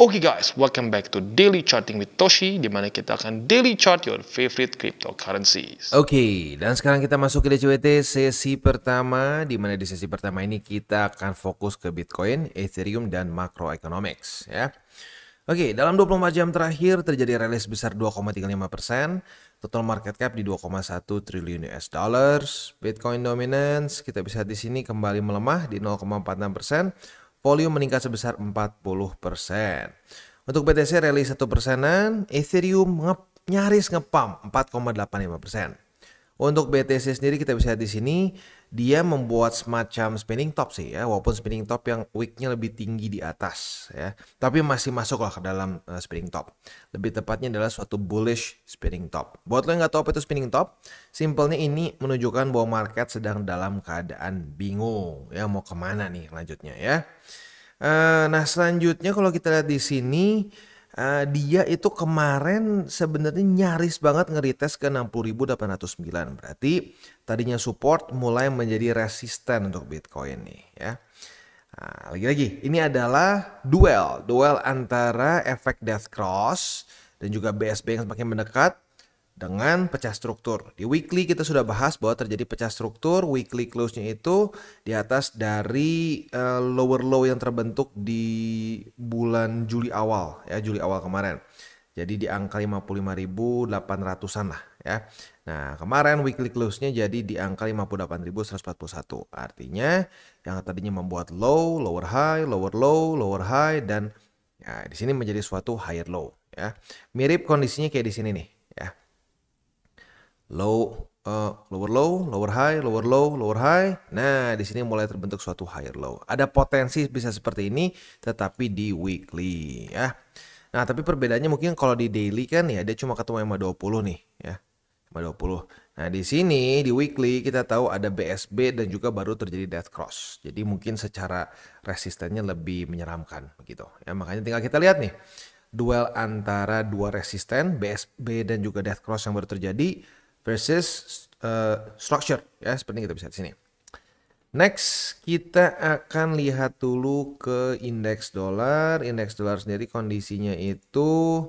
Oke guys, welcome back to Daily Charting with Toshi, di mana kita akan daily chart your favorite cryptocurrencies. Oke, dan sekarang kita masuk ke DCWT sesi pertama, di mana di sesi pertama ini kita akan fokus ke Bitcoin, Ethereum, dan macroeconomics ya. Oke, dalam 24 jam terakhir terjadi rally sebesar 2,35%, total market cap di 2,1 triliun US dollars. Bitcoin dominance kita bisa di sini kembali melemah di 0,46%. Volume meningkat sebesar 40%. Untuk BTC rally 1%-an, Ethereum nyaris ngepump 4,85%. Untuk BTC sendiri kita bisa lihat di sini dia membuat semacam spinning top sih ya, walaupun spinning top yang wicknya lebih tinggi di atas ya, tapi masih masuk lah ke dalam spinning top. Lebih tepatnya adalah suatu bullish spinning top. Buat lo yang nggak tahu apa itu spinning top, simpelnya ini menunjukkan bahwa market sedang dalam keadaan bingung ya, mau kemana nih lanjutnya ya. Nah selanjutnya kalau kita lihat di sini. Dia itu kemarin sebenarnya nyaris banget nge-retest ke 60.809. Berarti tadinya support mulai menjadi resisten untuk Bitcoin nih ya. Nah, lagi-lagi ini adalah duel antara efek death cross dan juga BSB yang semakin mendekat dengan pecah struktur. Di weekly kita sudah bahas bahwa terjadi pecah struktur. Weekly close-nya itu di atas dari lower low yang terbentuk di bulan Juli awal ya, Juli awal kemarin. Jadi di angka 55.800-an lah ya. Nah, kemarin weekly close-nya jadi di angka 58.141. Artinya yang tadinya membuat low, lower high, lower low, lower high, dan ya di sini menjadi suatu higher low ya. Mirip kondisinya kayak di sini nih ya. Low, lower low, lower high, lower low, lower high. Nah, di sini mulai terbentuk suatu higher low. Ada potensi bisa seperti ini, tetapi di weekly ya. Nah, tapi perbedaannya mungkin kalau di daily kan ya dia cuma ketemu MA20 nih ya. MA20. Nah, di sini di weekly kita tahu ada BSB dan juga baru terjadi death cross. Jadi mungkin secara resistennya lebih menyeramkan begitu. Ya, makanya tinggal kita lihat nih. Duel antara dua resisten, BSB dan juga death cross yang baru terjadi versus structure ya, seperti kita bisa di sini. Next kita akan lihat dulu ke indeks dolar. Indeks dolar sendiri kondisinya itu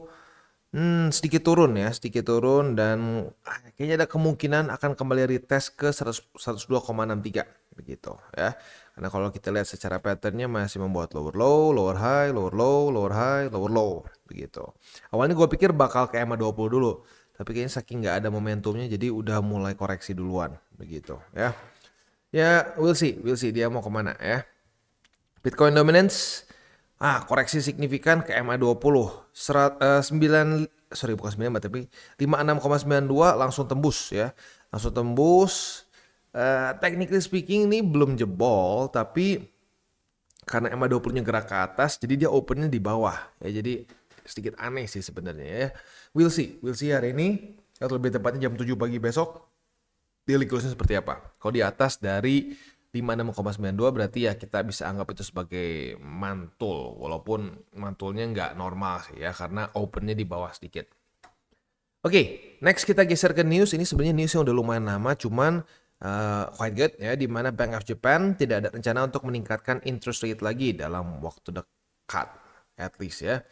sedikit turun ya, sedikit turun, dan kayaknya ada kemungkinan akan kembali retest ke 102,63 begitu ya. Karena kalau kita lihat secara patternnya masih membuat lower low, lower high, lower low, lower high, lower low begitu. Awalnya gue pikir bakal ke MA20 dulu, tapi kayaknya saking nggak ada momentumnya jadi udah mulai koreksi duluan begitu ya. Ya we'll see dia mau kemana ya. Bitcoin dominance koreksi signifikan ke MA20 bukan 9 tapi 56,92 langsung tembus ya. Langsung tembus. Technically speaking ini belum jebol, tapi karena MA20-nya gerak ke atas jadi dia opennya di bawah ya, jadi sedikit aneh sih sebenarnya ya. We'll see hari ini atau lebih tepatnya jam 7 pagi besok daily close-nya seperti apa. Kalau di atas dari 56,92 berarti ya kita bisa anggap itu sebagai mantul, walaupun mantulnya nggak normal sih ya karena opennya di bawah sedikit. Oke, next kita geser ke news. Ini sebenarnya news yang udah lumayan lama, cuman quite good ya, di mana Bank of Japan tidak ada rencana untuk meningkatkan interest rate lagi dalam waktu dekat. At least ya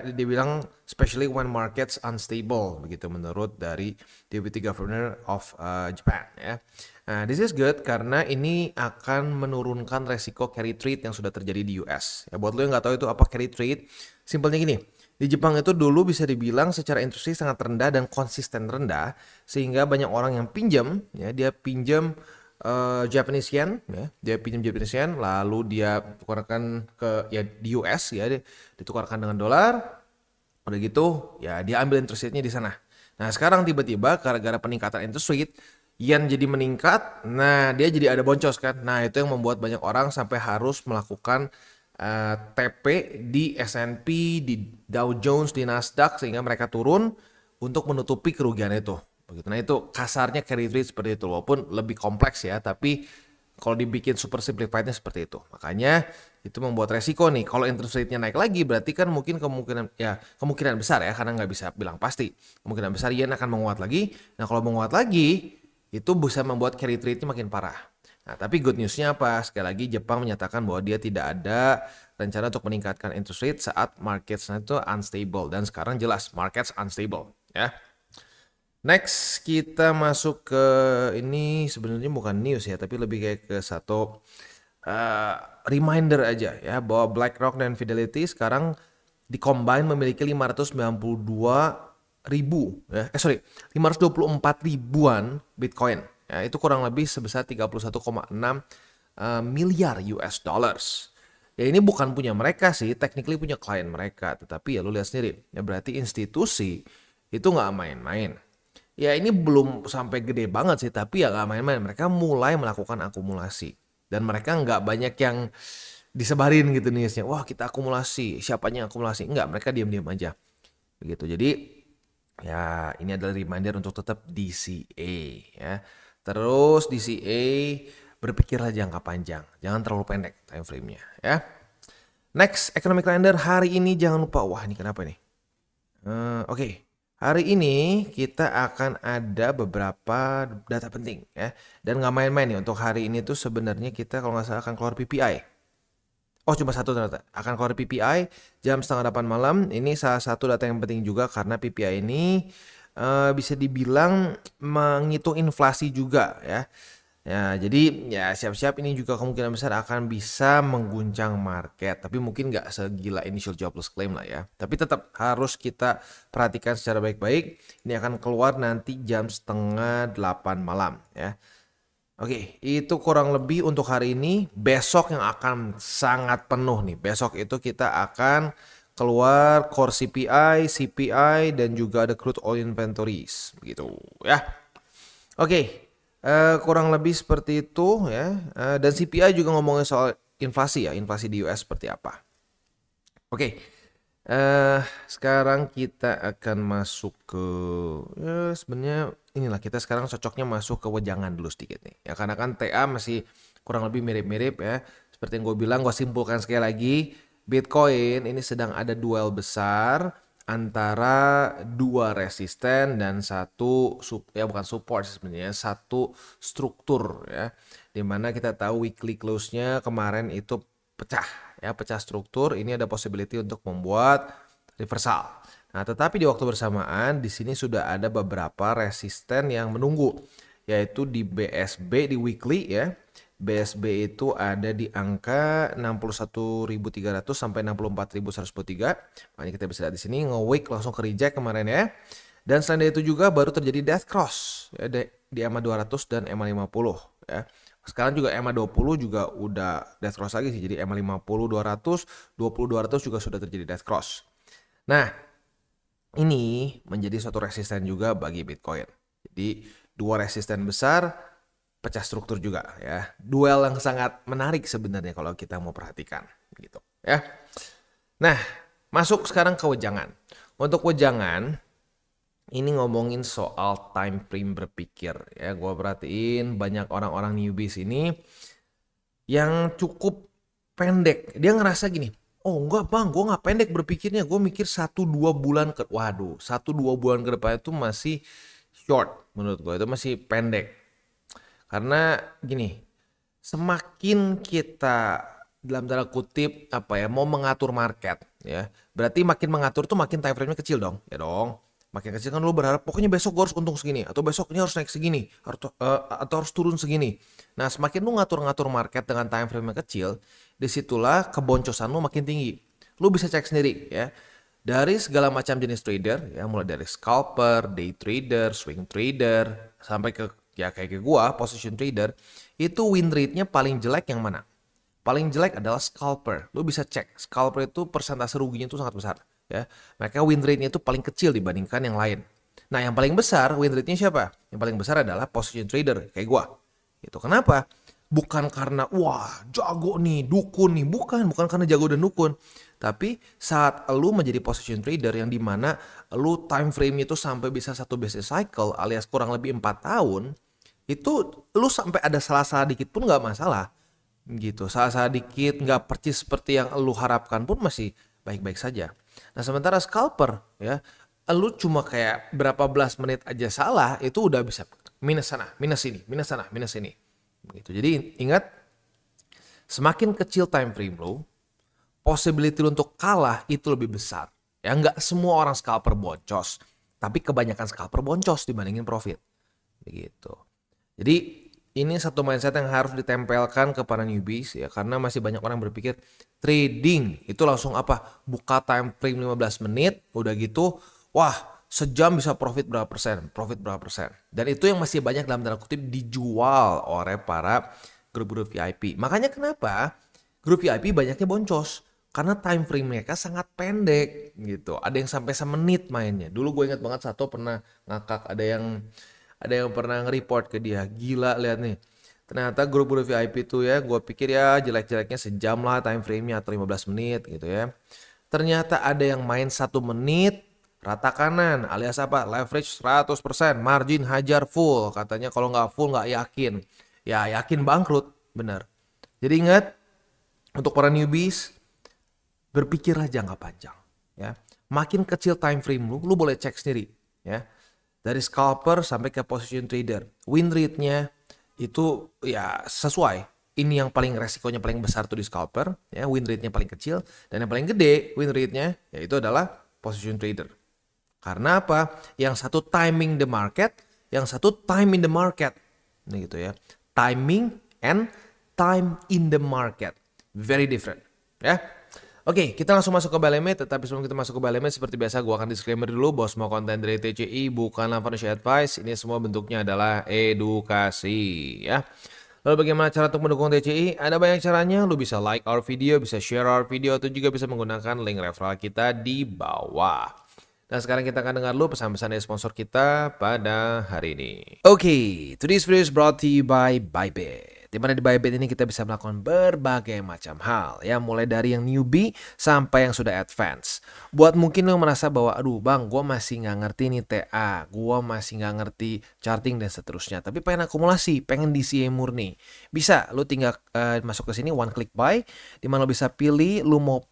dibilang especially when markets unstable begitu menurut dari Deputy Governor of Japan ya. Nah, this is good karena ini akan menurunkan resiko carry trade yang sudah terjadi di US ya. Buat lo yang nggak tahu itu apa carry trade, simpelnya gini, di Jepang itu dulu bisa dibilang secara interest rate sangat rendah dan konsisten rendah, sehingga banyak orang yang pinjam ya, dia pinjam Japanese yen ya, dia pinjam Japanese yen lalu dia tukarkan ke ya di US ya, ditukarkan dengan dolar, udah gitu ya dia ambil interest rate-nya di sana. Nah sekarang tiba-tiba gara-gara peningkatan interest rate yen jadi meningkat, nah dia jadi ada boncos kan. Nah itu yang membuat banyak orang sampai harus melakukan TP di S&P, di Dow Jones, di Nasdaq, sehingga mereka turun untuk menutupi kerugian itu. Begitu. Nah itu kasarnya carry trade seperti itu, walaupun lebih kompleks ya, tapi kalau dibikin super simplified-nya seperti itu. Makanya itu membuat resiko nih, kalau interest rate-nya naik lagi berarti kan mungkin kemungkinan besar ya, karena nggak bisa bilang pasti, kemungkinan besar yen akan menguat lagi. Nah kalau menguat lagi itu bisa membuat carry trade-nya makin parah. Nah tapi good news-nya apa? Sekali lagi Jepang menyatakan bahwa dia tidak ada rencana untuk meningkatkan interest rate saat marketnya itu unstable, dan sekarang jelas markets unstable ya. Next kita masuk ke ini, sebenarnya bukan news ya, tapi lebih kayak ke satu reminder aja ya, bahwa BlackRock dan Fidelity sekarang di-combine memiliki 524 ribuan Bitcoin. Ya, itu kurang lebih sebesar 31,6 miliar US dollars. Ya ini bukan punya mereka sih, technically punya klien mereka, tetapi ya lu lihat sendiri, ya berarti institusi itu nggak main-main. Ya ini belum sampai gede banget sih, tapi ya nggak main-main. Mereka mulai melakukan akumulasi. Dan mereka nggak banyak yang disebarin gitu newsnya. Wah kita akumulasi, siapanya akumulasi. Enggak, mereka diam-diam aja. Begitu. Jadi ya ini adalah reminder untuk tetap DCA ya. Terus DCA berpikirlah jangka panjang. Jangan terlalu pendek time frame-nya ya. Next, economic calendar hari ini jangan lupa. Wah ini kenapa nih? Oke. Hari ini kita akan ada beberapa data penting ya. Dan nggak main-main nih, untuk hari ini tuh sebenarnya kita kalau nggak salah akan keluar PPI. Oh cuma satu ternyata. Akan keluar PPI jam 7:30 malam. Ini salah satu data yang penting juga karena PPI ini bisa dibilang menghitung inflasi juga ya. Ya, jadi ya siap-siap, ini juga kemungkinan besar akan bisa mengguncang market. Tapi mungkin nggak segila initial jobless claim lah ya. Tapi tetap harus kita perhatikan secara baik-baik. Ini akan keluar nanti jam 7:30 malam ya. Oke, itu kurang lebih untuk hari ini. Besok yang akan sangat penuh nih. Besok itu kita akan keluar core CPI, CPI, dan juga ada crude oil inventories. Begitu ya. Oke. Kurang lebih seperti itu ya. Dan CPI juga ngomongin soal inflasi ya, inflasi di US seperti apa. Oke. Sekarang kita akan masuk ke sebenarnya inilah, kita sekarang cocoknya masuk ke wejangan dulu sedikit nih. Ya karena kan TA masih kurang lebih mirip-mirip ya. Seperti yang gue bilang, gue simpulkan sekali lagi, Bitcoin ini sedang ada duel besar antara dua resisten dan satu bukan support sebenarnya, satu struktur ya, dimana kita tahu weekly close-nya kemarin itu pecah ya, pecah struktur. Ini ada possibility untuk membuat reversal. Nah tetapi di waktu bersamaan di sini sudah ada beberapa resisten yang menunggu, yaitu di BSB di weekly ya. BSB itu ada di angka 61.300 sampai 64.113. Makanya kita bisa lihat di sini nge-wick langsung ke reject kemarin ya. Dan selain itu juga baru terjadi death cross ya, di EMA 200 dan EMA 50 ya. Sekarang juga EMA 20 juga udah death cross lagi sih. Jadi EMA 50 200, 20 200 juga sudah terjadi death cross. Nah, ini menjadi suatu resisten juga bagi Bitcoin. Jadi dua resisten besar, pecah struktur juga ya. Duel yang sangat menarik sebenarnya kalau kita mau perhatikan gitu ya. Nah, masuk sekarang ke wejangan. Untuk wejangan ini ngomongin soal time frame berpikir ya. Gua perhatiin banyak orang-orang newbies ini yang cukup pendek. Dia ngerasa gini, oh enggak bang, gue nggak pendek berpikirnya, gue mikir 1-2 bulan ke, waduh 1-2 bulan ke depan itu masih short menurut gue, itu masih pendek. Karena gini, semakin kita dalam tanda kutip mau mengatur market ya, berarti makin mengatur tuh makin time frame-nya kecil dong, ya dong. Makin kecil kan lu berharap pokoknya besok gue harus untung segini, atau besok ini harus naik segini, atau harus turun segini. Nah semakin lu ngatur-ngatur market dengan time frame-nya kecil, disitulah keboncosan lu makin tinggi. Lu bisa cek sendiri ya. Dari segala macam jenis trader ya, mulai dari scalper, day trader, swing trader, sampai ke ya kayak gua, position trader, itu win rate-nya paling jelek yang mana? Paling jelek adalah scalper. Lu bisa cek, scalper itu persentase ruginya itu sangat besar ya. Mereka win rate-nya itu paling kecil dibandingkan yang lain. Nah, yang paling besar win rate-nya siapa? Yang paling besar adalah position trader kayak gua. Itu kenapa? Bukan karena wah, jago nih, dukun nih, bukan karena jago dan dukun. Tapi saat lu menjadi position trader yang dimana lu time frame-nya itu sampai bisa satu business cycle alias kurang lebih 4 tahun, itu lu sampai ada salah-salah dikit pun nggak masalah gitu. Salah-salah dikit nggak percis seperti yang lu harapkan pun masih baik-baik saja. Nah sementara scalper ya, lu cuma kayak berapa belas menit aja salah itu udah bisa minus sana, minus sini, minus sana, minus sini gitu. Jadi ingat, semakin kecil time frame lu, possibility untuk kalah itu lebih besar. Ya, nggak semua orang scalper boncos, tapi kebanyakan scalper boncos dibandingin profit. Begitu. Jadi ini satu mindset yang harus ditempelkan kepada newbies ya, karena masih banyak orang berpikir trading itu langsung apa? Buka time frame 15 menit, udah gitu, wah, sejam bisa profit berapa persen, profit berapa persen. Dan itu yang masih banyak dalam tanda kutip dijual oleh para grup-grup VIP. Makanya kenapa grup VIP banyaknya boncos? Karena time frame mereka sangat pendek gitu. Ada yang sampai semenit mainnya. Dulu gue ingat banget satu pernah ngakak, ada yang pernah nge-report ke dia. Gila, lihat nih. Ternyata grup-grup VIP itu ya, gue pikir ya jelek-jeleknya sejam lah time frame-nya atau 15 menit gitu ya. Ternyata ada yang main 1 menit rata kanan, alias apa? Leverage 100%, margin hajar full. Katanya kalau nggak full nggak yakin. Ya yakin bangkrut, bener. Jadi ingat, untuk para newbies, berpikirlah jangka panjang. Ya, makin kecil time frame lu boleh cek sendiri. Ya, dari scalper sampai ke position trader, win rate-nya itu ya sesuai. Ini yang paling resikonya paling besar tuh di scalper, ya, win rate-nya paling kecil, dan yang paling gede win rate-nya yaitu adalah position trader. Karena apa? Yang satu timing the market, yang satu time in the market. Ini gitu ya. Timing and time in the market. Very different. Ya. Oke, kita langsung masuk ke buy limit. Tetapi sebelum kita masuk ke buy limit, seperti biasa gue akan disclaimer dulu bahwa semua konten dari TCI bukanlah financial advice. Ini semua bentuknya adalah edukasi, ya. Lalu bagaimana cara untuk mendukung TCI? Ada banyak caranya. Lu bisa like our video, bisa share our video, atau juga bisa menggunakan link referral kita di bawah. Dan sekarang kita akan dengar dulu pesan-pesan dari sponsor kita pada hari ini. Oke, today's video is brought to you by Bybit. Dimana di Bybit ini kita bisa melakukan berbagai macam hal, ya, mulai dari yang newbie sampai yang sudah advance. Buat mungkin lo merasa bahwa, aduh bang, gue masih nggak ngerti nih TA, gue masih nggak ngerti charting dan seterusnya, tapi pengen akumulasi, pengen DCA murni. Bisa, lo tinggal masuk ke sini, one click buy, dimana lo bisa pilih lo mau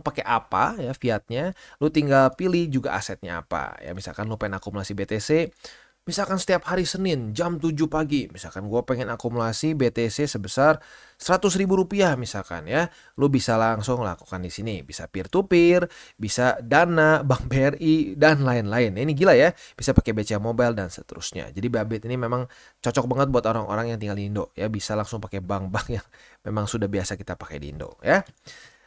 pakai apa, ya, fiatnya. Lo tinggal pilih juga asetnya apa, ya, misalkan lo pengen akumulasi BTC. Misalkan setiap hari Senin jam 7 pagi, misalkan gue pengen akumulasi BTC sebesar Rp100.000 misalkan, ya. Lu bisa langsung lakukan di sini, bisa peer to peer, bisa Dana, Bank BRI dan lain-lain. Ini gila ya, bisa pakai BCA Mobile dan seterusnya. Jadi Bybit ini memang cocok banget buat orang-orang yang tinggal di Indo, ya, bisa langsung pakai bank-bank yang memang sudah biasa kita pakai di Indo, ya.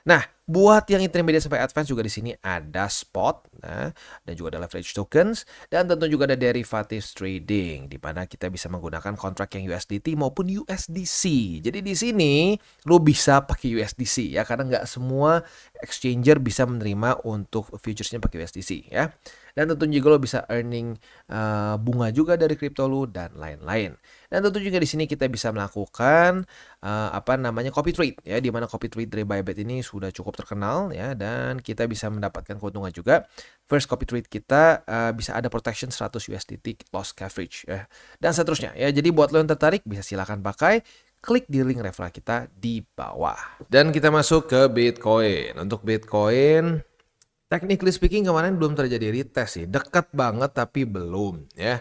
Nah, buat yang intermediate sampai advance juga di sini ada spot, nah, dan juga ada leverage tokens, dan tentu juga ada derivatives trading, di mana kita bisa menggunakan kontrak yang USDT maupun USDC. Jadi di sini lo bisa pakai USDC, ya, karena nggak semua exchanger bisa menerima untuk futuresnya pakai USDC, ya. Dan tentu juga lo bisa earning bunga juga dari kripto lo dan lain-lain. Dan tentu juga di sini kita bisa melakukan copy trade, ya, di mana copy trade dari Bybit ini sudah cukup terkenal, ya, dan kita bisa mendapatkan keuntungan juga. First copy trade kita bisa ada protection 100 USDT loss coverage, ya, dan seterusnya, ya. Jadi buat lo yang tertarik bisa silakan pakai. Klik di link referral kita di bawah. Dan kita masuk ke Bitcoin. Untuk Bitcoin, technically speaking kemarin belum terjadi retest sih, dekat banget tapi belum, ya.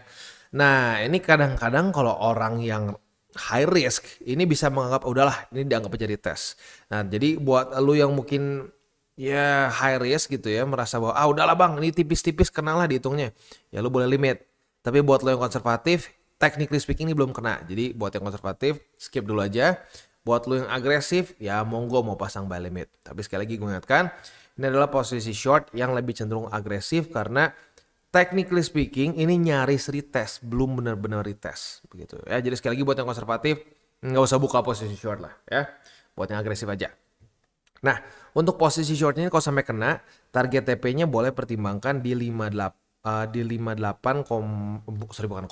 Nah, ini kadang-kadang kalau orang yang high risk ini bisa menganggap udahlah ini dianggap aja retest. Nah, jadi buat lu yang mungkin ya high risk gitu ya, merasa bahwa udahlah bang ini tipis-tipis kena lah dihitungnya, ya lu boleh limit. Tapi buat lu yang konservatif, technically speaking ini belum kena. Jadi buat yang konservatif skip dulu aja. Buat lu yang agresif ya monggo mau pasang buy limit. Tapi sekali lagi gue ingatkan, ini adalah posisi short yang lebih cenderung agresif karena technically speaking ini nyaris retest, belum benar-benar retest begitu, ya. Jadi sekali lagi buat yang konservatif nggak usah buka posisi short lah, ya. Buat yang agresif aja. Nah, untuk posisi short ini kalau sampai kena, target TP-nya boleh pertimbangkan di 58.698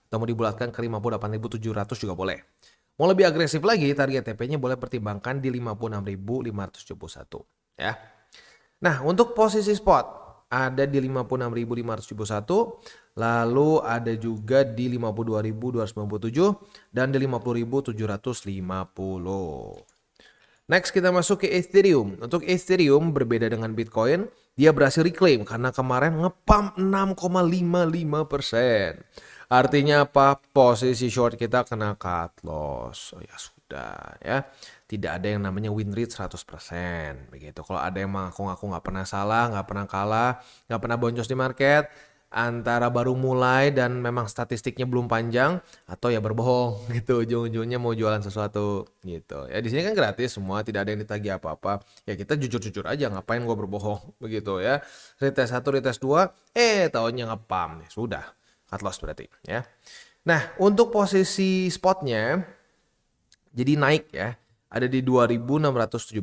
atau mau dibulatkan ke 58.700 juga boleh. Mau lebih agresif lagi, target TP-nya boleh pertimbangkan di 56.571, ya. Nah, untuk posisi spot ada di 56.571, lalu ada juga di 52.297 dan di 50.750. Next kita masuk ke Ethereum. Untuk Ethereum berbeda dengan Bitcoin, dia berhasil reclaim karena kemarin ngepump 6,55%. Artinya apa? Posisi short kita kena cut loss. Oh ya sudah. Udah ya. Tidak ada yang namanya win rate 100%. Begitu. Kalau ada yang mengaku-ngaku nggak pernah salah, nggak pernah kalah, nggak pernah boncos di market, antara baru mulai dan memang statistiknya belum panjang, atau ya berbohong gitu, ujung-ujungnya mau jualan sesuatu gitu. Ya di sini kan gratis semua, tidak ada yang ditagih apa-apa. Ya kita jujur-jujur aja, ngapain gua berbohong begitu ya. Retest 1, retest 2, tahunnya ngepam nih, sudah cut loss berarti ya. Nah, untuk posisi spotnya jadi naik ya. Ada di 2617,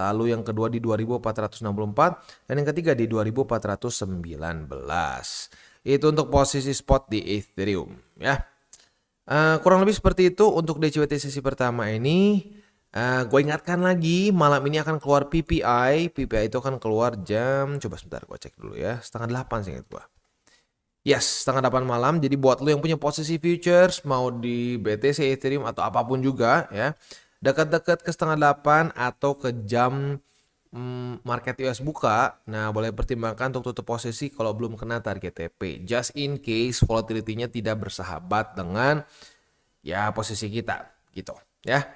lalu yang kedua di 2464, dan yang ketiga di 2419. Itu untuk posisi spot di Ethereum ya. Kurang lebih seperti itu untuk DCWT sesi pertama ini. Gue ingatkan lagi, malam ini akan keluar PPI. PPI itu akan keluar jam, coba sebentar gue cek dulu ya, 7:30 sih ingat gue. Yes, 7:30 malam. Jadi buat lo yang punya posisi futures, mau di BTC, Ethereum, atau apapun juga ya, dekat-dekat ke 7:30 atau ke jam market US buka, nah boleh pertimbangkan untuk tutup posisi kalau belum kena target TP. Just in case volatility-nya tidak bersahabat dengan ya posisi kita gitu ya.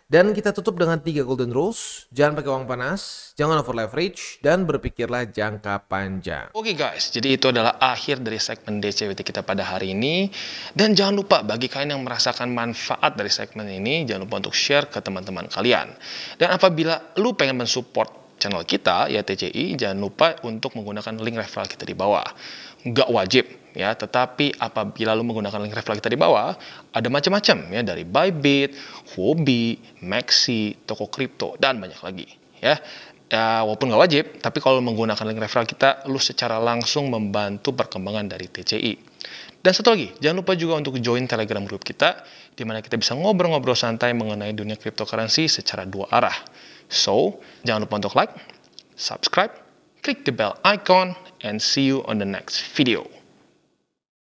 Dan kita tutup dengan 3 golden rules. Jangan pakai uang panas, jangan over leverage, dan berpikirlah jangka panjang. Oke guys, jadi itu adalah akhir dari segmen DCWT kita pada hari ini. Dan jangan lupa bagi kalian yang merasakan manfaat dari segmen ini, jangan lupa untuk share ke teman-teman kalian. Dan apabila lu pengen mensupport channel kita, ya TCI, jangan lupa untuk menggunakan link referral kita di bawah. Nggak wajib ya, tetapi apabila lu menggunakan link referral kita di bawah, ada macam-macam ya, dari Bybit, Huobi, Maxi, toko kripto, dan banyak lagi ya. Ya, walaupun nggak wajib, tapi kalau menggunakan link referral kita, lu secara langsung membantu perkembangan dari TCI. Dan satu lagi, jangan lupa juga untuk join Telegram group kita, di mana kita bisa ngobrol-ngobrol santai mengenai dunia cryptocurrency secara 2 arah. So, jangan lupa untuk like, subscribe, click the bell icon, and see you on the next video.